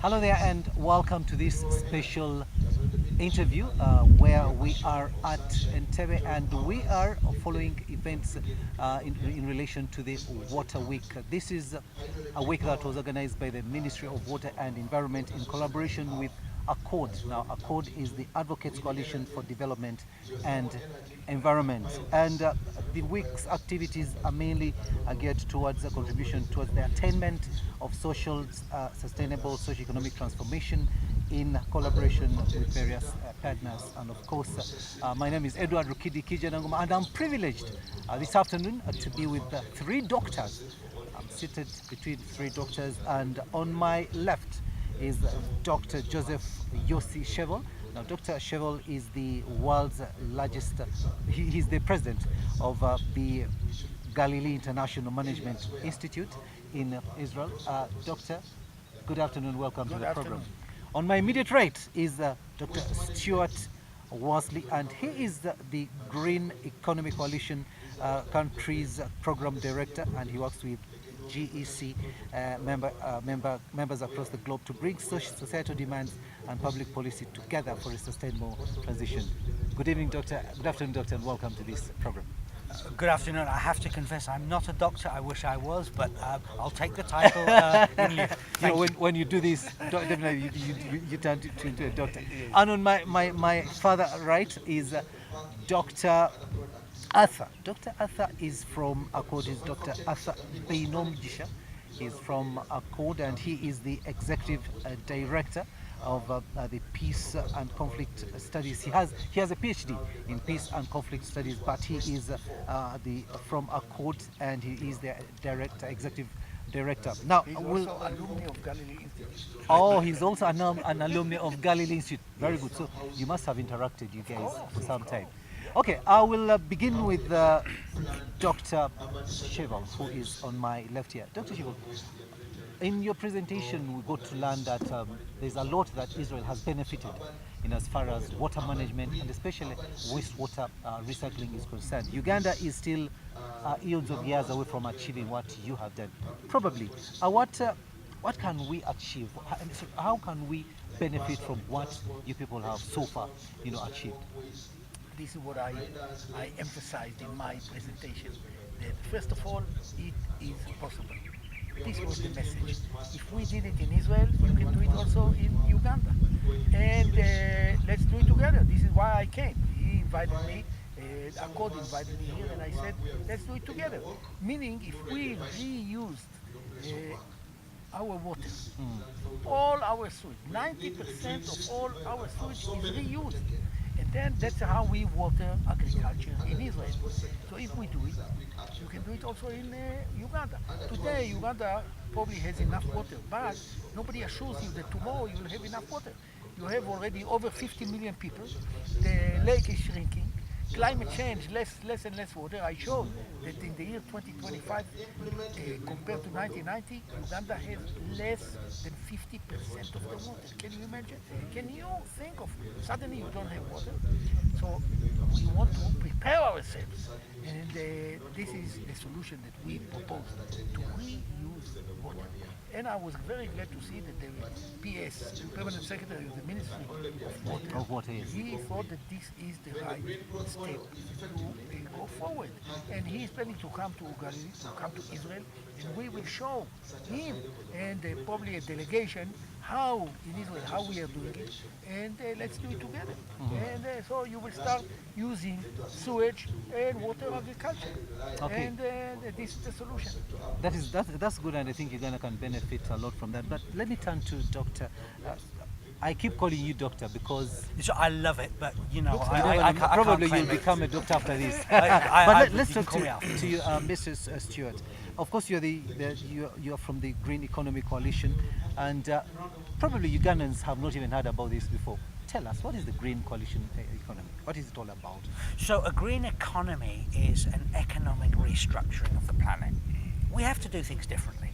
Hello there and welcome to this special interview where we are at Entebbe and we are following events in relation to the Water Week. This is a week that was organized by the Ministry of Water and Environment in collaboration with Accord. Now, Accord is the Advocates Coalition for Development and Environment. And the week's activities are mainly geared towards a contribution towards the attainment of social, sustainable socio-economic transformation in collaboration with various partners. And of course, my name is Edward Rukidi Kijananguma, and I'm privileged this afternoon to be with three doctors. I'm seated between three doctors, and on my left is Dr. Joseph Yossi Shevel. Now, Dr. Shevel is the world's largest, he's the president of the Galilee International Management Institute in Israel. Doctor, good afternoon, welcome to the program. On my immediate right is Dr. Stewart Worsley, and he is the Green Economy Coalition country's program director, and he works with GEC members across the globe to bring societal demands and public policy together for a sustainable transition. Good evening, Doctor. Good afternoon, Doctor, and welcome to this program. Good afternoon. I have to confess, I'm not a doctor. I wish I was, but I'll take the title in lieu. You know, when you do this, definitely you turn into a doctor. And on my further right is Dr. Arthur. Dr. Arthur is from Accord. Is Dr. Arthur Beinomjisha. He's from Accord, and he is the executive director of the Peace and Conflict Studies. He has a PhD in Peace and Conflict Studies, but he is from Accord, and he is the executive director. Now, he's also alumni of Galilee Institute. Oh, he's also an alumni of Galilee Institute. Very good. So you must have interacted, you guys, for some time. Okay, I will begin with Dr. Shevel, who is on my left here. Dr. Shevel, in your presentation, we got to learn that there's a lot that Israel has benefited in as far as water management and especially wastewater recycling is concerned. Uganda is still eons of years away from achieving what you have done. Probably, what can we achieve? How can we benefit from what you people have so far, achieved? This is what I emphasized in my presentation. That first of all, it is possible. This was the message. If we did it in Israel, you can do it also in Uganda. And let's do it together. This is why I came. He invited me, Accord invited me here, and I said, let's do it together. Meaning, if we reused our water, all our sewage, 90% of all our sewage is reused. And then that's how we water agriculture in Israel. So if we do it, you can do it also in Uganda. Today, Uganda probably has enough water, but nobody assures you that tomorrow you will have enough water. You have already over 50 million people. The lake is shrinking. Climate change, less and less water. I showed that in the year 2025, compared to 1990, Uganda has less than 50% of the water. Can you imagine? Can you think of, suddenly you don't have water? So we want to prepare ourselves. And this is the solution that we propose, to reuse water. And I was very glad to see that the PS, the Permanent Secretary of the Ministry of Water, he thought that this is the right step to go forward. And he is planning to come to Galilee, to come to Israel, and we will show him and probably a delegation how in Israel, how we are doing it, and let's do it together. And so you will start using sewage and water agriculture. Okay. And this is the solution. That's good, and I think Uganda can benefit a lot from that. But let me turn to Dr. I keep calling you doctor because I love it, but I probably can't you'll become a doctor after this. Let's talk to you, Mr. Stewart. Of course, you're from the Green Economy Coalition, and probably Ugandans have not even heard about this before. Tell us, what is the Green Coalition economy? What is it all about? So a green economy is an economic restructuring of the planet. We have to do things differently.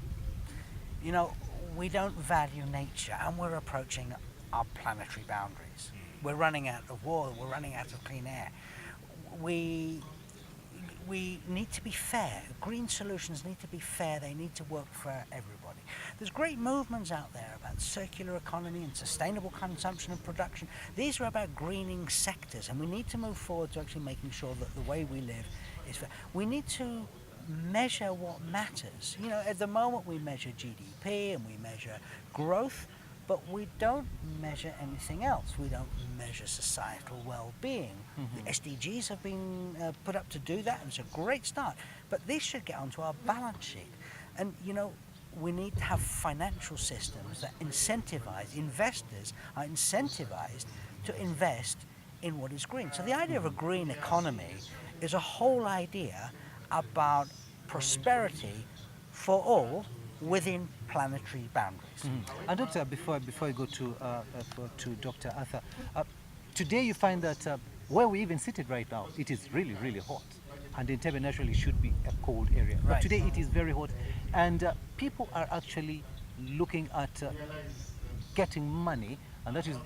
We don't value nature, and we're approaching our planetary boundaries. We're running out of water, we're running out of clean air. We need to be fair. Green solutions need to be fair, they need to work for everybody. There's great movements out there about circular economy and sustainable consumption and production. These are about greening sectors, and we need to move forward to actually making sure that the way we live is fair. We need to measure what matters. You know, at the moment we measure GDP and we measure growth, but we don't measure anything else. We don't measure societal well-being. The SDGs have been put up to do that, and it's a great start. But this should get onto our balance sheet. And, you know, we need to have financial systems that incentivize, investors are incentivized to invest in what is green. So the idea of a green economy is a whole idea about prosperity for all within planetary boundaries. And Doctor, before I go to Dr. Arthur, today you find that where we even seated right now, it is really, really hot. And Entebbe naturally should be a cold area. But Right. today it is very hot. And people are actually looking at getting money. And that is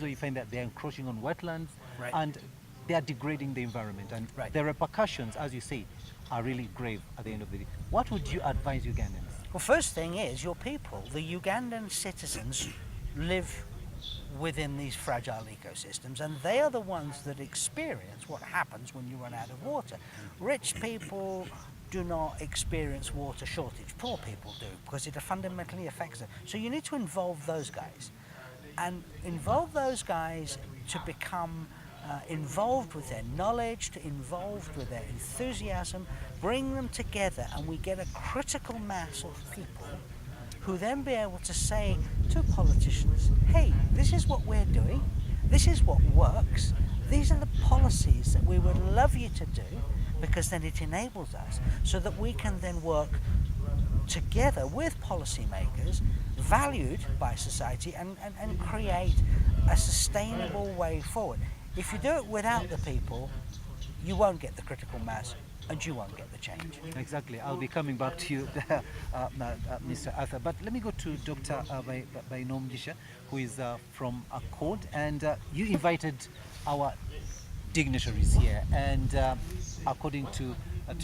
where you find that they're encroaching on wetlands. Right. And they are degrading the environment. And Right. the repercussions, as you say, are really grave at the end of the day. What would you advise Ugandans? Well, first thing is your people, the Ugandan citizens, live within these fragile ecosystems, and they are the ones that experience what happens when you run out of water. Rich people do not experience water shortage. Poor people do, because it fundamentally affects them. So you need to involve those guys, and involve those guys to become involved with their knowledge, to involved with their enthusiasm, bring them together, and we get a critical mass of people who then be able to say to politicians, hey, this is what we're doing, this is what works, these are the policies that we would love you to do, because then it enables us so that we can then work together with policymakers, valued by society, and create a sustainable way forward. If you do it without the people, you won't get the critical mass and you won't get the change. Exactly. I'll be coming back to you, Mr. Arthur. But let me go to Dr. Bainomgisha, who is from Accord. And you invited our dignitaries here. And according to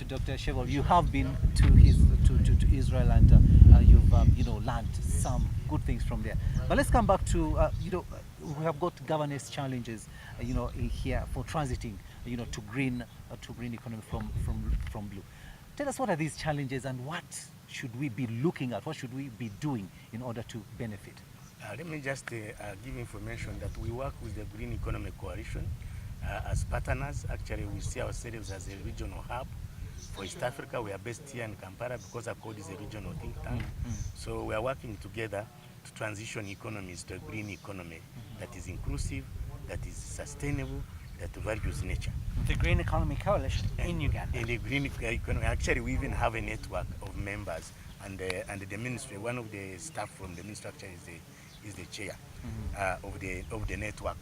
Dr. Shevel, you have been to Israel, and you've learned some good things from there. But let's come back to we have got governance challenges here for transiting to green economy from blue. Tell us, what are these challenges, and what should we be looking at? What should we be doing in order to benefit? Let me just give information that we work with the Green Economy Coalition as partners. Actually, we see ourselves as a regional hub for East Africa. We are based here in Kampala because Accord is a regional think tank. So we are working together to transition economies to a green economy that is inclusive, that is sustainable, that values nature. The Green Economy Coalition in Uganda. In the green economy, actually, we even have a network of members, and the ministry. One of the staff from the ministry actually is the chair of the network.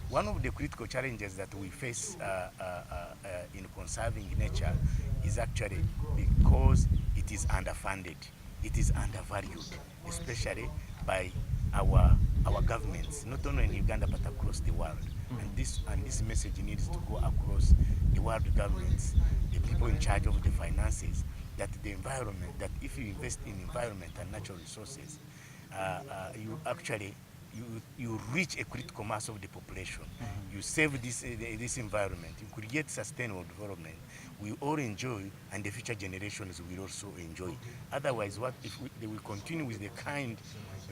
One of the critical challenges that we face in conserving nature is actually because it is underfunded, it is undervalued, especially by our governments, not only in Uganda but across the world. And this message needs to go across the world governments, the people in charge of the finances, that the environment, that if you invest in environment and natural resources, you actually you reach a critical mass of the population. You save this environment, you create sustainable development. We all enjoy, and the future generations will also enjoy. Otherwise, what if they will continue with the kind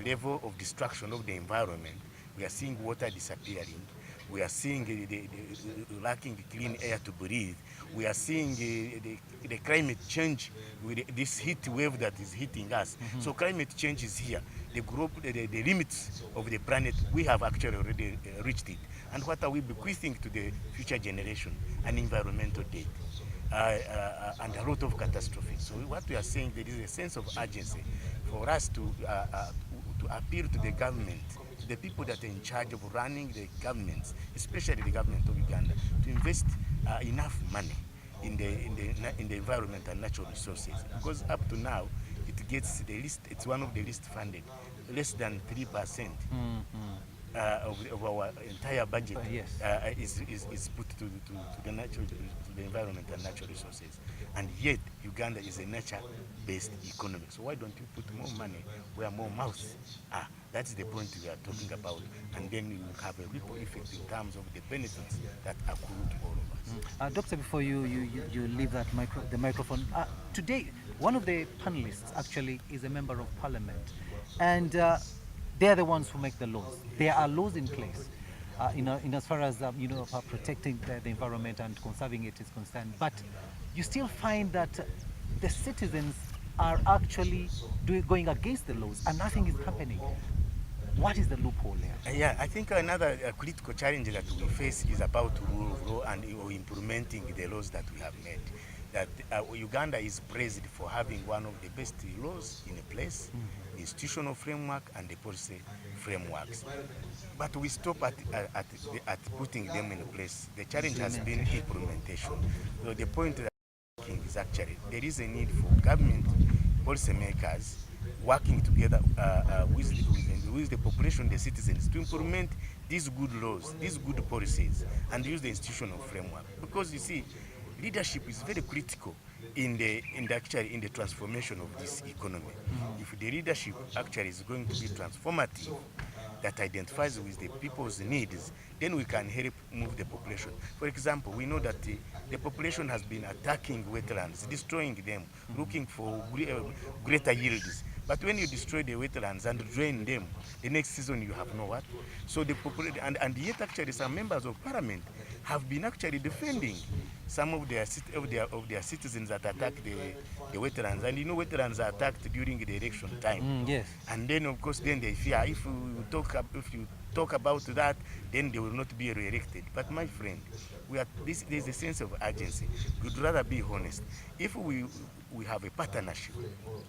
level of destruction of the environment? We are seeing water disappearing. We are seeing the lacking clean air to breathe. We are seeing the climate change with this heat wave that is hitting us. So climate change is here. The limits of the planet, we have actually already reached it. And what are we bequeathing to the future generation? An environmental debt. And a lot of catastrophe. So what we are saying, there is a sense of urgency for us to appeal to the government, the people that are in charge of running the governments, especially the government of Uganda, to invest enough money in the environment and natural resources. Because up to now, it gets the least. It's one of the least funded, less than 3% of our entire budget is put to the environment and natural resources. And yet, Uganda Uganda is a nature-based economy. So why don't you put more money where more mouths are? That's the point we are talking about. And then you have a ripple effect in terms of the benefits that accrue to all of us. Doctor, before you leave the microphone, today one of the panelists actually is a member of parliament, and they are the ones who make the laws. There are laws in place, in as far as protecting the environment and conserving it is concerned. But you still find that the citizens are actually going against the laws, and nothing is happening. What is the loophole there? Yeah, I think another critical challenge that we face is about rule of law and implementing the laws that we have made. That Uganda is praised for having one of the best laws in a place, the institutional framework and the policy frameworks. But we stop at putting them in place. The challenge has been implementation. So the point that is actually there is a need for government policymakers working together with the population, the citizens, to implement these good laws, these good policies, and use the institutional framework. Because you see, leadership is very critical in the transformation of this economy. If the leadership actually is going to be transformative, that identifies with the people's needs, then we can help move the population. For example, we know that the population has been attacking wetlands, destroying them, looking for greater yields. But when you destroy the wetlands and drain them, the next season you have no what. So the population, and yet actually some members of parliament have been actually defending some of their citizens that attack the wetlands. And you know, wetlands are attacked during the election time. Yes. And then of course then they fear if you talk about that, then they will not be re-elected. But my friend, there's a sense of urgency. We'd rather be honest. If we have a partnership,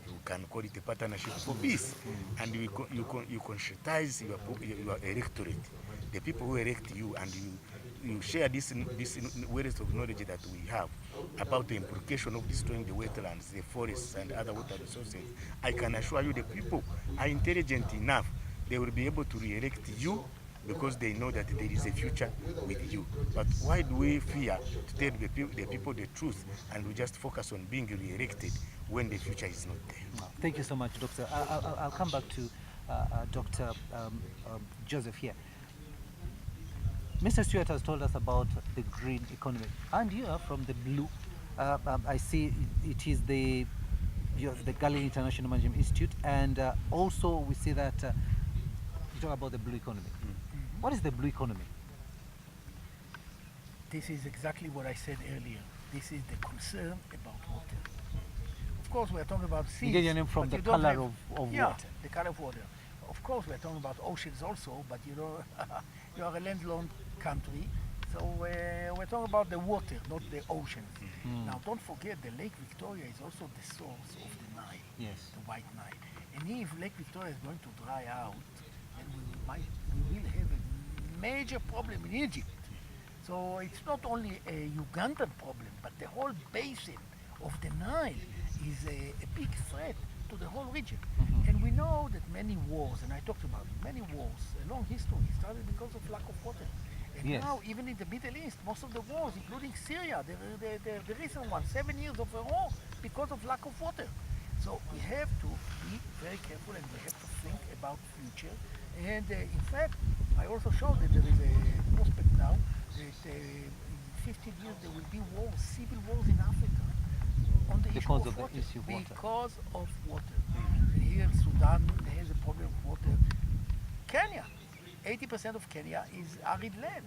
you can call it a partnership for peace, and you conscientize your electorate, the people who elect you, and you share this wealth of knowledge that we have about the implication of destroying the wetlands, the forests, and other water resources. I can assure you the people are intelligent enough. They will be able to re-elect you because they know that there is a future with you. But why do we fear to tell the people the truth, and we just focus on being re-elected when the future is not there? Thank you so much, Doctor. I'll come back to Dr. Joseph here. Mr. Stewart has told us about the green economy, and you are from the blue. I see it is the Galilee International Management Institute, and also we see that you talk about the blue economy. What is the blue economy? This is exactly what I said earlier. This is the concern about water. Of course, we are talking about seas. You get your name from the color of water. The color of water. Of course, we are talking about oceans also, but you know, you are a landlocked country, so we're talking about the water, not the ocean. Now, don't forget, the Lake Victoria is also the source of the Nile, Yes. the White Nile. And if Lake Victoria is going to dry out, then we will have a major problem in Egypt. So it's not only a Ugandan problem, but the whole basin of the Nile is a big threat to the whole region. And we know that many wars, and I talked about it, many wars, a long history, started because of lack of water. And Yes. now, even in the Middle East, most of the wars, including Syria, the recent one, 7 years of a war because of lack of water. So we have to be very careful, and we have to think about future. And in fact, I also showed that there is a prospect now that in 15 years there will be wars, civil wars in Africa on the issue Because of of the water. issue of water. Because of water. And here in Sudan has a problem of water. Kenya, 80% of Kenya is arid land.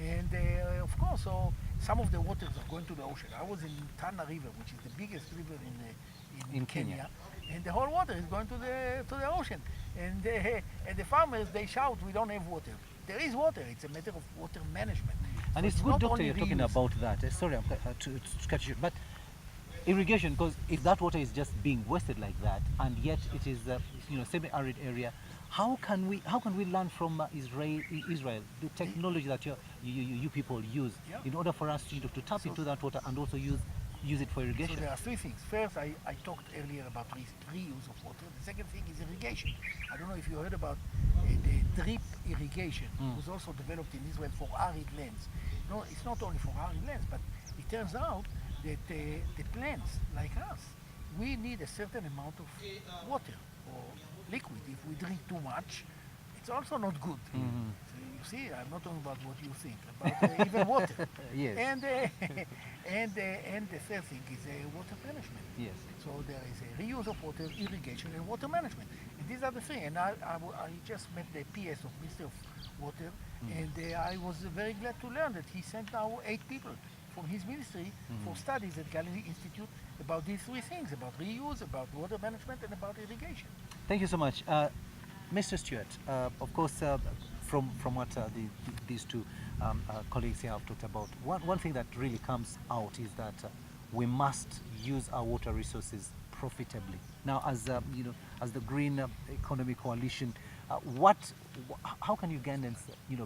And of course, so some of the waters are going to the ocean. I was in Tana River, which is the biggest river in Kenya. and the whole water is going to the ocean. And the farmers, they shout, we don't have water. There is water. It's a matter of water management. And So it's good, not Doctor, only you're talking reuse. about that. Sorry, I'm to cut you, but irrigation, because if that water is just being wasted like that, and yet it is semi-arid area, how can we learn from Israel the technology that you people use Yeah. in order for us to tap into that water and also use it for So irrigation? there are three things. First, I talked earlier about reuse of water. The second thing is irrigation. I don't know if you heard about the drip irrigation. It was also developed in Israel for arid lands. No, it's not only for arid lands, but it turns out that the plants like us, we need a certain amount of water or liquid. If we drink too much, it's also not good. So you see, I'm not talking about what you think, about even water. Yes. And and the third thing is water management. Yes. So there is a reuse of water, irrigation, and water management. And these are the three. And I just met the PS of Minister of Water, and I was very glad to learn that he sent now 8 people from his ministry for studies at Galilee Institute about these 3 things, about reuse, about water management, and about irrigation. Thank you so much. Mr. Stewart, of course, from what these two colleagues here have talked about, one thing that really comes out is that we must use our water resources profitably. Now, as as the Green Economy Coalition, how can Ugandans,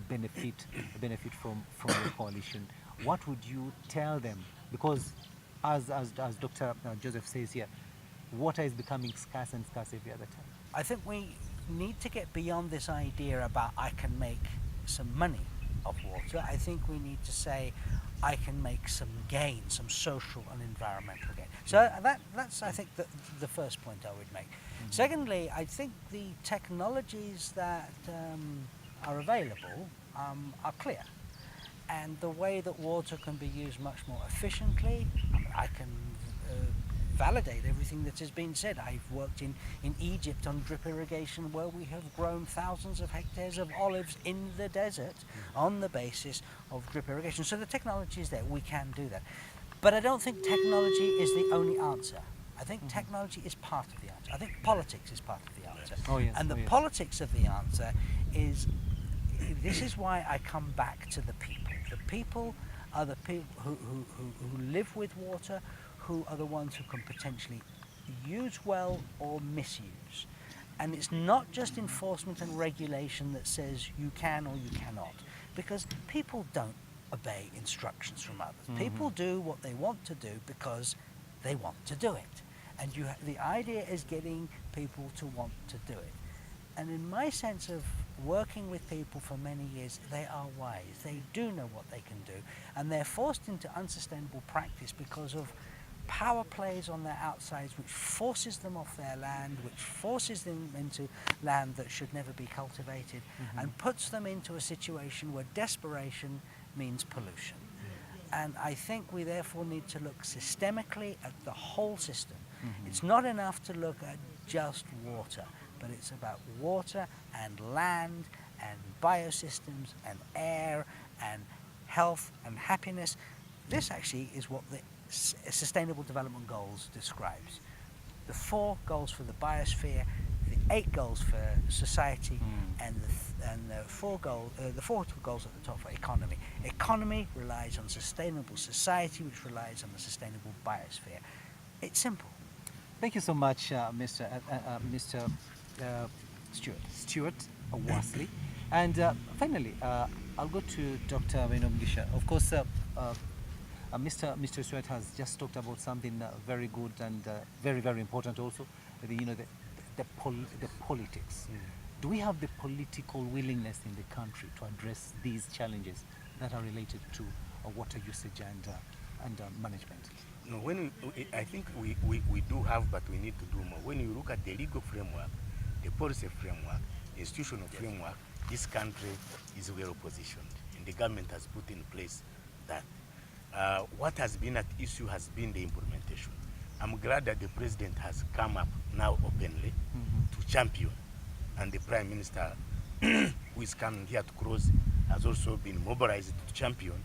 benefit from your coalition? What would you tell them? Because, as Dr. Joseph says here, water is becoming scarce and scarce every other time. I think we need to get beyond this idea about I can make some money off water. I think we need to say I can make some gain, some social and environmental gain. So that's I think the first point I would make. Secondly, I think the technologies that are available are clear, and the way that water can be used much more efficiently. I can validate everything that has been said. I've worked in Egypt on drip irrigation, where we have grown thousands of hectares of olives in the desert on the basis of drip irrigation. So the technology is there, we can do that. But I don't think technology is the only answer. I think technology is part of the answer. I think politics is part of the answer. Oh, yes. And the politics of the answer is, this is why I come back to the people. The people are the people who live with water, who are the ones who can potentially use well or misuse. And it's not just enforcement and regulation that says you can or you cannot, because people don't obey instructions from others. People do what they want to do because they want to do it. And the idea is getting people to want to do it. And in my sense of working with people for many years, they are wise. They do know what they can do. And they're forced into unsustainable practice because of power plays on their outsides, which forces them off their land, which forces them into land that should never be cultivated, and puts them into a situation where desperation means pollution. And I think we therefore need to look systemically at the whole system. It's not enough to look at just water, but it's about water and land and biosystems and air and health and happiness. This actually is what the Sustainable Development Goals describes. The 4 goals for the biosphere, the 8 goals for society, and the 4 goals at the top for economy. Economy relies on sustainable society, which relies on the sustainable biosphere. It's simple. Thank you so much, Mr. Stewart Worsley. And finally, I'll go to Dr. Menomgisha. Of course, Mr. Stewart has just talked about something very good and very, very important also, the politics. Do we have the political willingness in the country to address these challenges that are related to water usage and management? No, I think we do have, but we need to do more. When you look at the legal framework, the policy framework, the institutional framework, this country is well positioned, and the government has put in place that. What has been at issue has been the implementation. I'm glad that the president has come up now openly to champion, and the prime minister who is coming here to close has also been mobilized to champion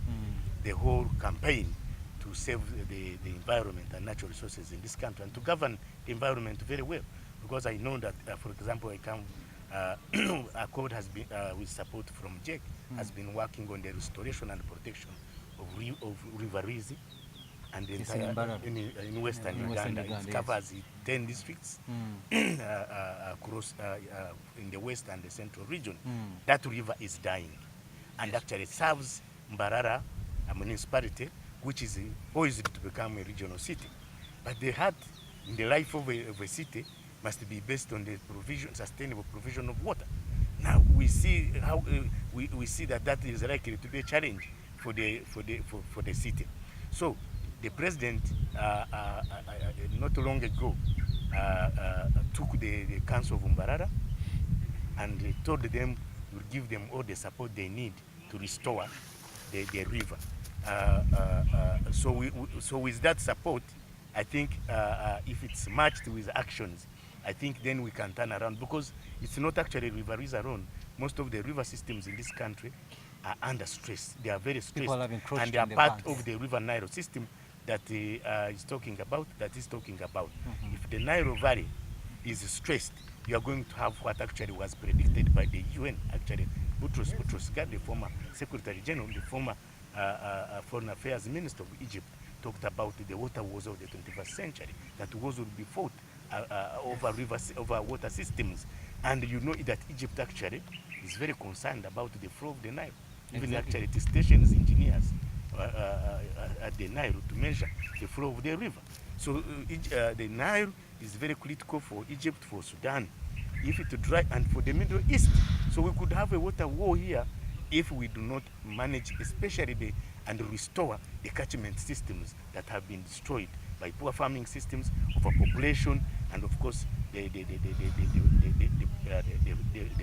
the whole campaign to save the environment and natural resources in this country and to govern the environment very well. Because I know that, for example, Accord has been, with support from JEC, has been working on the restoration and protection of River Rizi and the entire, in Western Uganda. It covers 10 districts across in the west and the central region. That river is dying and actually serves Mbarara, a municipality, which is poised to become a regional city. But the heart in the life of a city must be based on the sustainable provision of water. Now we see how we see that is likely to be a challenge for the city. So the president not long ago took the Council of Umbarara and told them to give them all the support they need to restore the river. So with that support, I think if it's matched with actions, I think then we can turn around, because it's not actually rivers alone. Most of the river systems in this country are under stress. They are very stressed, and they are part of the River Nile system that is talking about. If the Nile Valley is stressed, you are going to have what actually was predicted by the UN. Actually, Boutros Ghali, the former Secretary General, the former Foreign Affairs Minister of Egypt, talked about the water wars of the 21st century, that wars will be fought over rivers, over water systems. And you know that Egypt actually is very concerned about the flow of the Nile. Even actually it stations engineers at the Nile to measure the flow of the river. So the Nile is very critical for Egypt, for Sudan, if it dry, and for the Middle East. So we could have a water war here if we do not manage, especially and restore the catchment systems that have been destroyed by poor farming systems, overpopulation, and of course the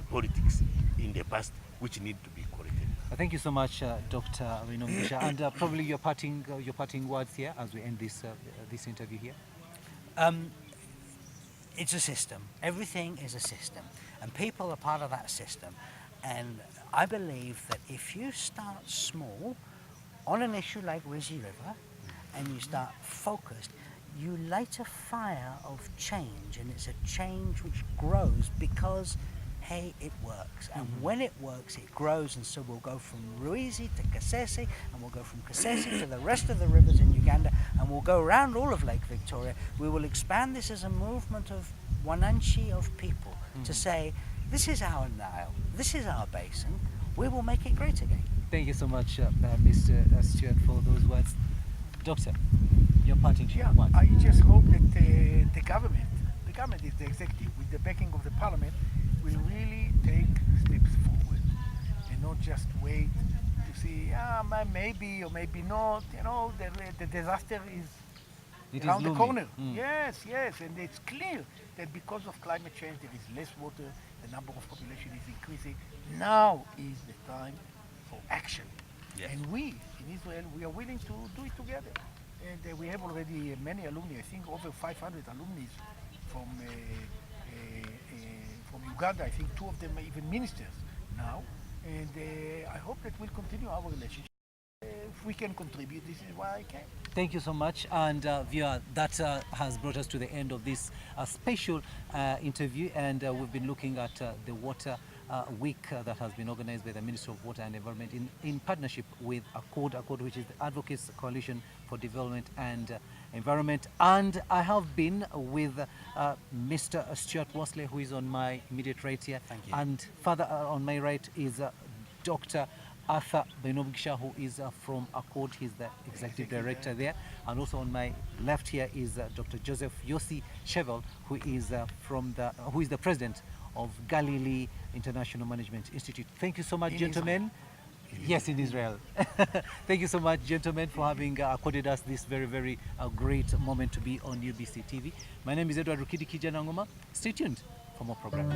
politics in the past, which need to be corrected. Thank you so much, Dr. Binogisha, and probably your parting words here as we end this interview here. It's a system. Everything is a system, and people are part of that system. And I believe that if you start small on an issue like Rizi River, and you start focused, you light a fire of change, and it's a change which grows because, hey, it works. And when it works, it grows, and so we'll go from Ruizi to Kasese, and we'll go from Kasese to the rest of the rivers in Uganda, and we'll go around all of Lake Victoria. We will expand this as a movement of Wananchi, of people, to say, this is our Nile, this is our basin, we will make it great again. Thank you so much, Mr. Stewart, for those words. Doctor, your parting words. I just hope that the government is the executive, with the backing of the parliament, will really take steps forward and not just wait to see, maybe or maybe not. You know, the disaster is around the corner. Yes, and it's clear that because of climate change there is less water, the number of population is increasing. Now is the time for action. Yes. And we, in Israel, we are willing to do it together. And we have already many alumni, I think over 500 alumni from Uganda. I think 2 of them are even ministers now. And I hope that we'll continue our relationship. If we can contribute, this is why I came. Thank you so much, and viewer, that has brought us to the end of this special interview, and we've been looking at the Water Week that has been organized by the Ministry of Water and Environment in partnership with Accord, which is the Advocates Coalition for Development and Environment. And I have been with Mr. Stewart Worsley, who is on my immediate right here. Thank you. And further on my right is Dr. Arthur Binogisha, who is from Accord. He's the executive director there. And also on my left here is Dr. Joseph Yossi Chevel, who is the president of Galilee International Management Institute. Thank you so much, gentlemen. Yes, in Israel. Thank you so much, gentlemen, for having accorded us this very, very great moment to be on UBC TV. My name is Edward Rukidi Kijanangoma. Stay tuned for more programs.